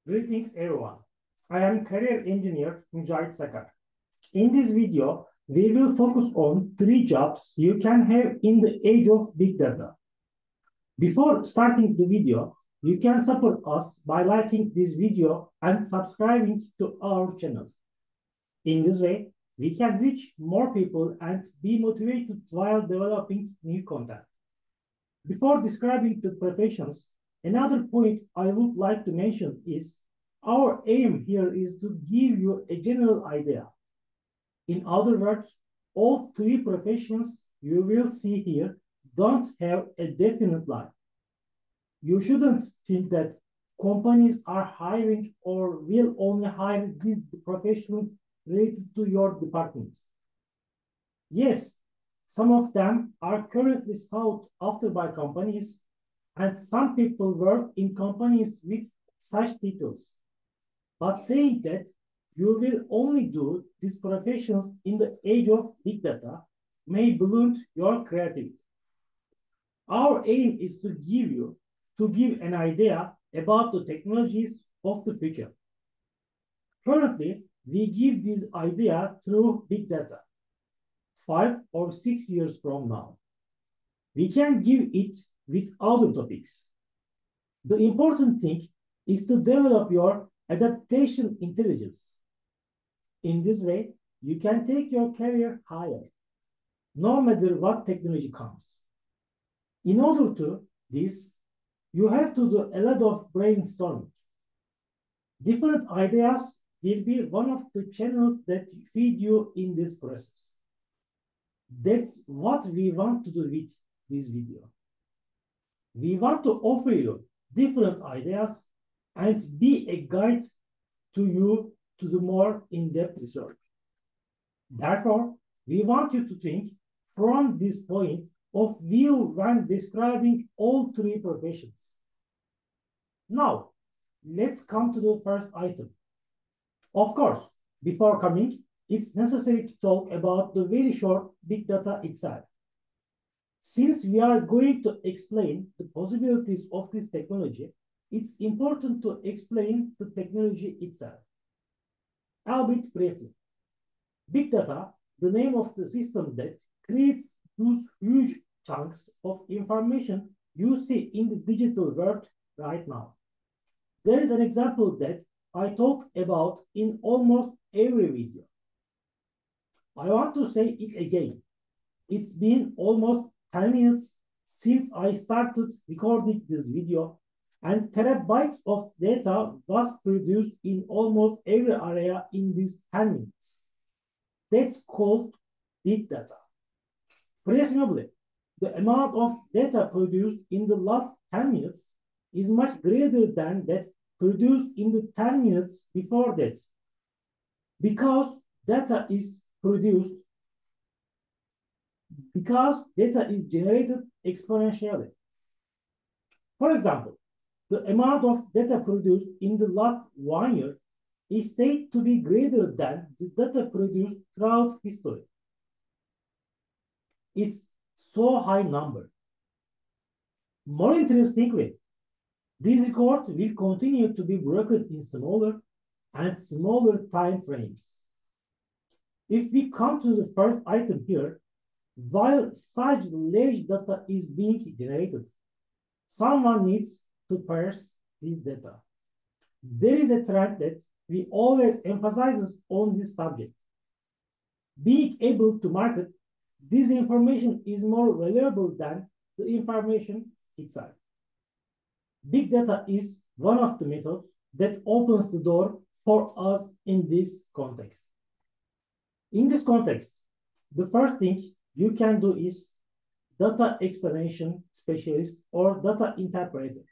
Greetings everyone. I am career engineer Mücahit Sakar. In this video, we will focus on 3 jobs you can have in the age of big data. Before starting the video, you can support us by liking this video and subscribing to our channel. In this way, we can reach more people and be motivated while developing new content. Before describing the professions, another point I would like to mention is our aim here is to give you a general idea. In other words, all 3 professions you will see here don't have a definite line. You shouldn't think that companies are hiring or will only hire these professionals related to your department. Yes, some of them are currently sought after by companies, and some people work in companies with such titles. But saying that you will only do these professions in the age of big data may blunt your creativity. Our aim is to give an idea about the technologies of the future. Currently, we give this idea through big data. 5 or 6 years from now, we can give it with other topics. The important thing is to develop your adaptation intelligence. In this way, you can take your career higher, no matter what technology comes. In order to this, you have to do a lot of brainstorming. Different ideas will be one of the channels that feed you in this process. That's what we want to do with this video. We want to offer you different ideas and be a guide to you to do more in-depth research. Therefore, we want you to think from this point of view when describing all 3 professions. Now, let's come to the first item. Of course, before coming, it's necessary to talk about the very short big data itself. Since we are going to explain the possibilities of this technology, it's important to explain the technology itself. Albeit briefly. Big data, the name of the system that creates those huge chunks of information you see in the digital world right now. There is an example that I talk about in almost every video. I want to say it again. It's been almost 10 minutes since I started recording this video, and terabytes of data was produced in almost every area in these 10 minutes. That's called big data. Presumably, the amount of data produced in the last 10 minutes is much greater than that produced in the 10 minutes before that, because data is generated exponentially. For example, the amount of data produced in the last 1 year is said to be greater than the data produced throughout history. It's so high number. More interestingly, these records will continue to be broken in smaller and smaller time frames. If we come to the first item here, while such large data is being generated, someone needs to parse this data. There is a trend that we always emphasize on this subject. Being able to market this information is more valuable than the information itself. Big data is one of the methods that opens the door for us in this context. In this context, the first thing you can do is data explanation specialist or data interpreter.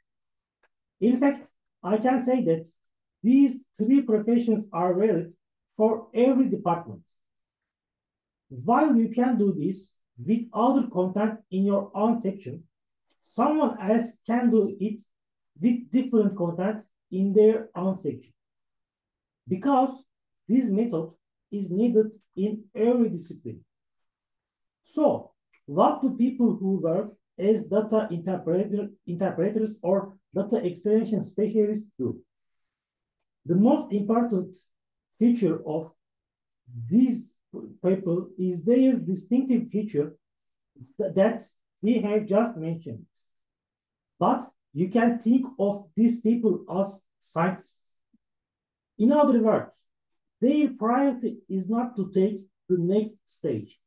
In fact, I can say that these 3 professions are valid for every department. While you can do this with other content in your own section, someone else can do it with different content in their own section. Because this method is needed in every discipline. So, what do people who work as data interpreters or data explanation specialists do? The most important feature of these people is their distinctive feature that we have just mentioned. But you can think of these people as scientists. In other words, their priority is not to take the next stage,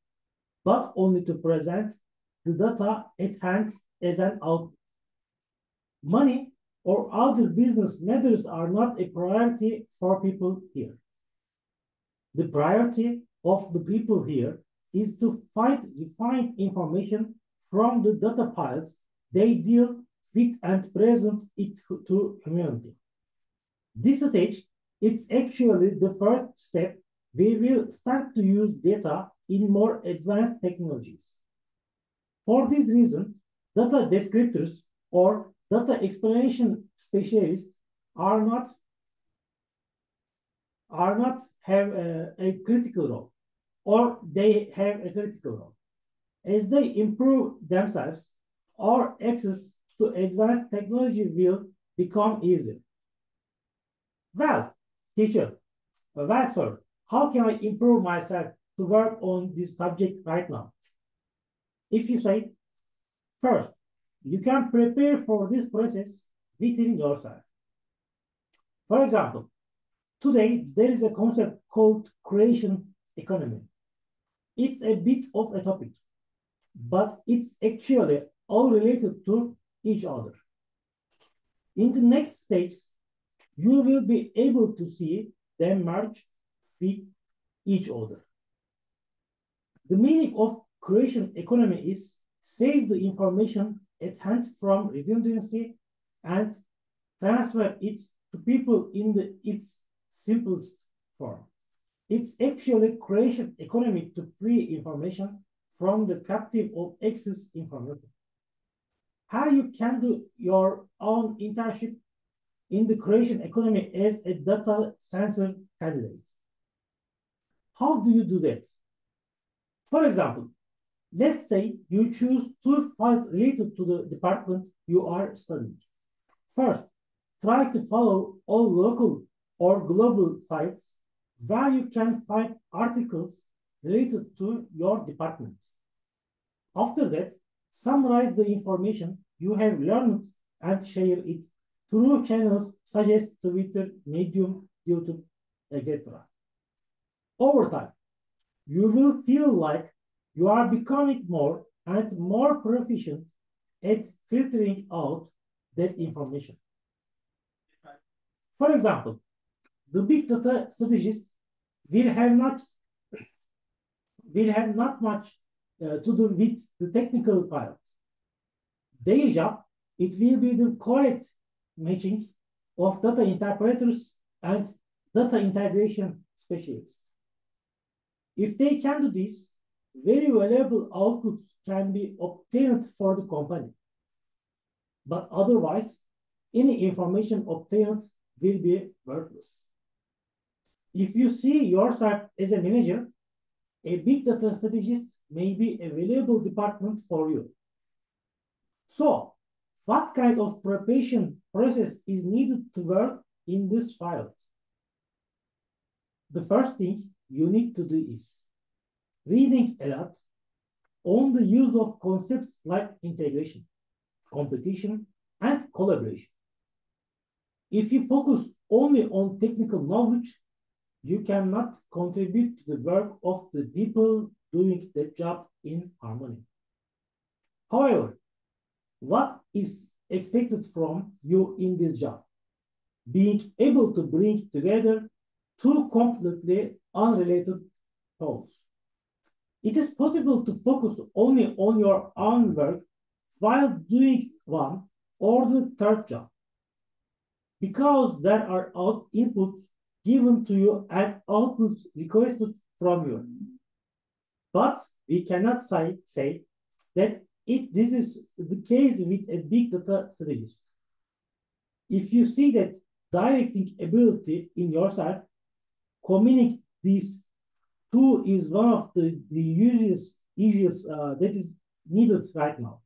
but only to present the data at hand as an output. Money or other business matters are not a priority for people here. The priority of the people here is to find refined information from the data piles they deal with and present it to humanity. This stage, it's actually the first step. We will start to use data in more advanced technologies. For this reason, data descriptors or data explanation specialists are not have a critical role, or they have a critical role. As they improve themselves, our access to advanced technology will become easier. Well, teacher, sir, how can I improve myself to work on this subject right now? If you say, first, you can prepare for this process within yourself. For example, today there is a concept called creation economy. It's a bit of a topic, but it's actually all related to each other. In the next stage, you will be able to see them merge with each other. The meaning of creation economy is save the information at hand from redundancy and transfer it to people in its simplest form. It's actually creation economy to free information from the captive of excess information. How you can do your own internship in the creation economy as a data sensor candidate. How do you do that? For example, let's say you choose 2 files related to the department you are studying. First, try to follow all local or global sites where you can find articles related to your department. After that, summarize the information you have learned and share it through channels such as Twitter, Medium, YouTube, etc. Over time, you will feel like you are becoming more and more proficient at filtering out that information. For example, the big data strategist will have not much to do with the technical files. Their job, it will be the correct matching of data interpreters and data integration specialists. If they can do this, very valuable outputs can be obtained for the company. But otherwise, any information obtained will be worthless. If you see yourself as a manager, a big data strategist may be a valuable department for you. So, what kind of preparation process is needed to work in this field? The first thing you need to do is reading a lot on the use of concepts like integration, competition, and collaboration. If you focus only on technical knowledge, you cannot contribute to the work of the people doing the job in harmony. However, what is expected from you in this job? Being able to bring together 2 completely unrelated goals. It is possible to focus only on your own work while doing one or the third job, because there are inputs given to you and outputs requested from you. But we cannot say that this is the case with a big data strategist. If you see that directing ability in yourself, combining these 2 is one of the usual that is needed right now.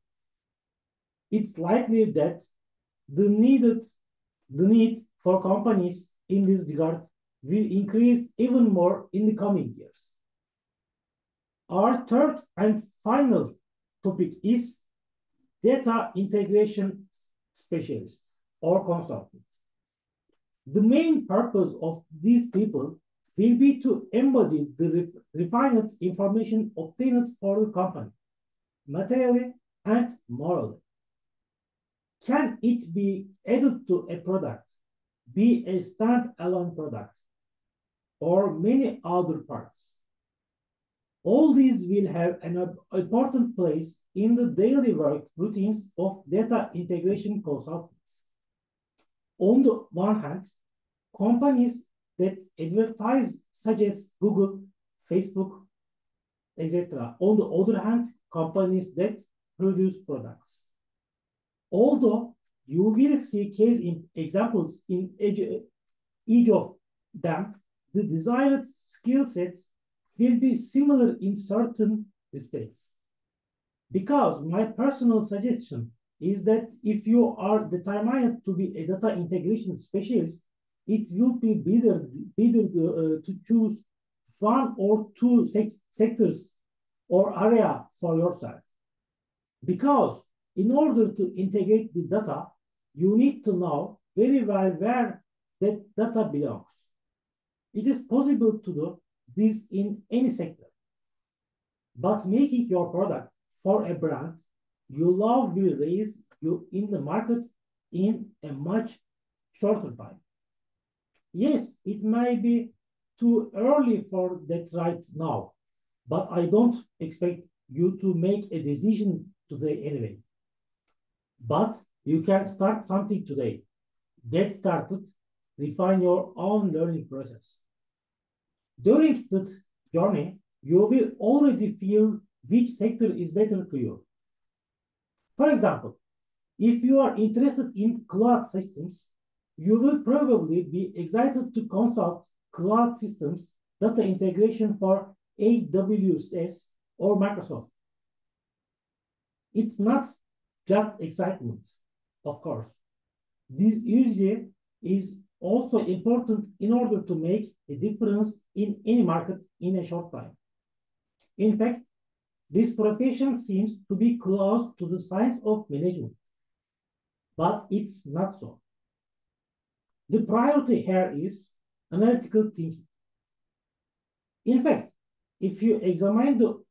It's likely that the need for companies in this regard will increase even more in the coming years. Our third and final topic is data integration specialist or consultant. The main purpose of these people will be to embody the refined information obtained for the company, materially and morally. Can it be added to a product, be a standalone product, or many other parts? All these will have an important place in the daily work routines of data integration consultants. On the one hand, companies that advertise, such as Google, Facebook, etc. On the other hand, companies that produce products. Although you will see case examples in each of them, the desired skill sets will be similar in certain respects. Because my personal suggestion is that if you are determined to be a data integration specialist, it will be better to choose one or two sectors or area for yourself. Because in order to integrate the data, you need to know very well where that data belongs. It is possible to do this in any sector. But making your product for a brand you love will raise you in the market in a much shorter time. Yes, it may be too early for that right now, but I don't expect you to make a decision today anyway. But you can start something today. Get started, refine your own learning process. During that journey, you will already feel which sector is better to you. For example, if you are interested in cloud systems, you will probably be excited to consult cloud systems data integration for AWS or Microsoft. It's not just excitement, of course. This usually is also important in order to make a difference in any market in a short time. In fact, this profession seems to be close to the science of management, but it's not so. The priority here is analytical thinking. In fact, if you examine the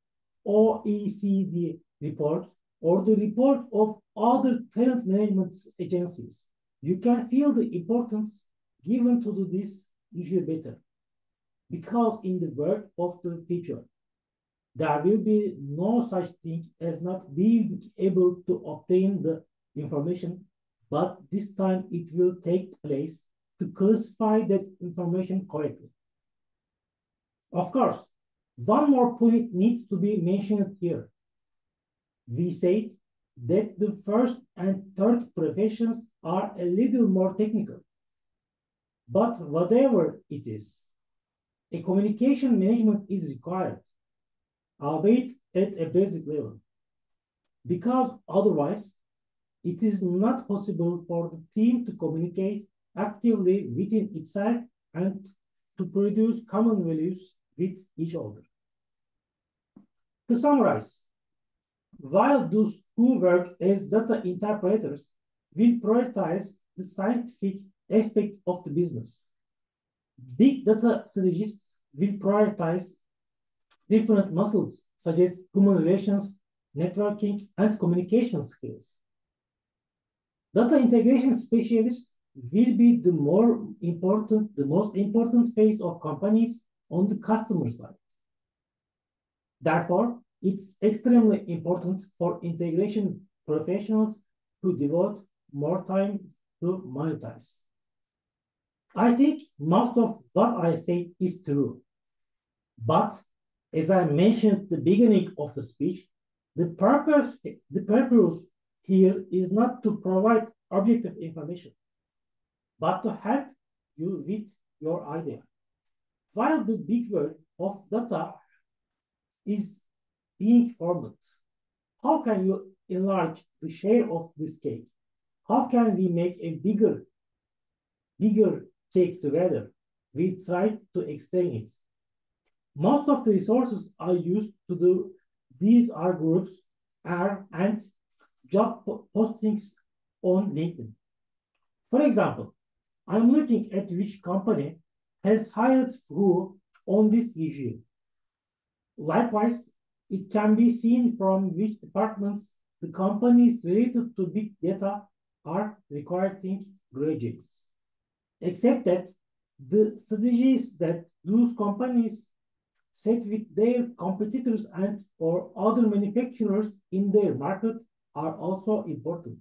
OECD report or the report of other talent management agencies, you can feel the importance given to this issue better. Because in the work of the future, there will be no such thing as not being able to obtain the information, but this time it will take place to classify that information correctly. Of course, one more point needs to be mentioned here. We said that the first and third professions are a little more technical. But whatever it is, a communication management is required, albeit at a basic level. Because otherwise, it is not possible for the team to communicate actively within itself and to produce common values with each other. To summarize, while those who work as data interpreters will prioritize the scientific aspect of the business, big data strategists will prioritize different muscles such as human relations, networking, and communication skills. Data integration specialists will be the most important phase of companies on the customer side. Therefore, it's extremely important for integration professionals to devote more time to monetize. I think most of what I say is true. But as I mentioned at the beginning of the speech, the purpose here is not to provide objective information, but to help you with your idea. While the big world of data is being formed, how can you enlarge the share of this cake? How can we make a bigger take together. We tried to explain it. Most of the resources I used to do these are groups and job postings on LinkedIn. For example, I'm looking at which company has hired who on this issue. Likewise, it can be seen from which departments the companies related to big data are recruiting graduates. Except that the strategies that those companies set with their competitors and or other manufacturers in their market are also important.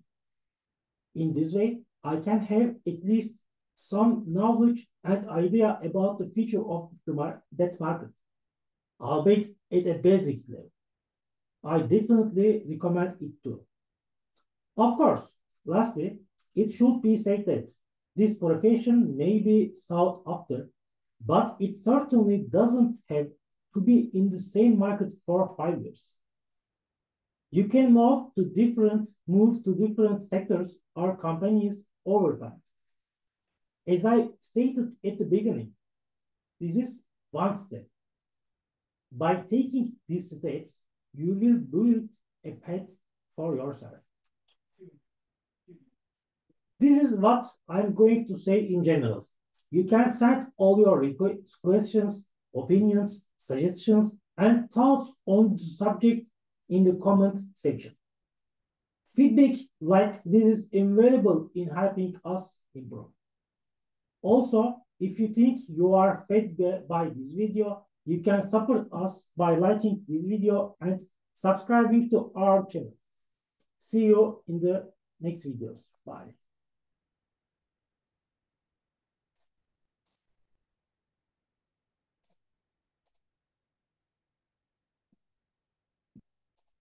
In this way, I can have at least some knowledge and idea about the future of that market, albeit at a basic level. I definitely recommend it too. Of course, lastly, it should be said that this profession may be sought after, but it certainly doesn't have to be in the same market for 5 years. You can move to different sectors or companies over time. As I stated at the beginning, this is one step. By taking these steps, you will build a path for yourself. This is what I'm going to say in general. You can send all your questions, opinions, suggestions, and thoughts on the subject in the comment section. Feedback like this is invaluable in helping us improve. Also, if you think you are fed by this video, you can support us by liking this video and subscribing to our channel. See you in the next videos. Bye.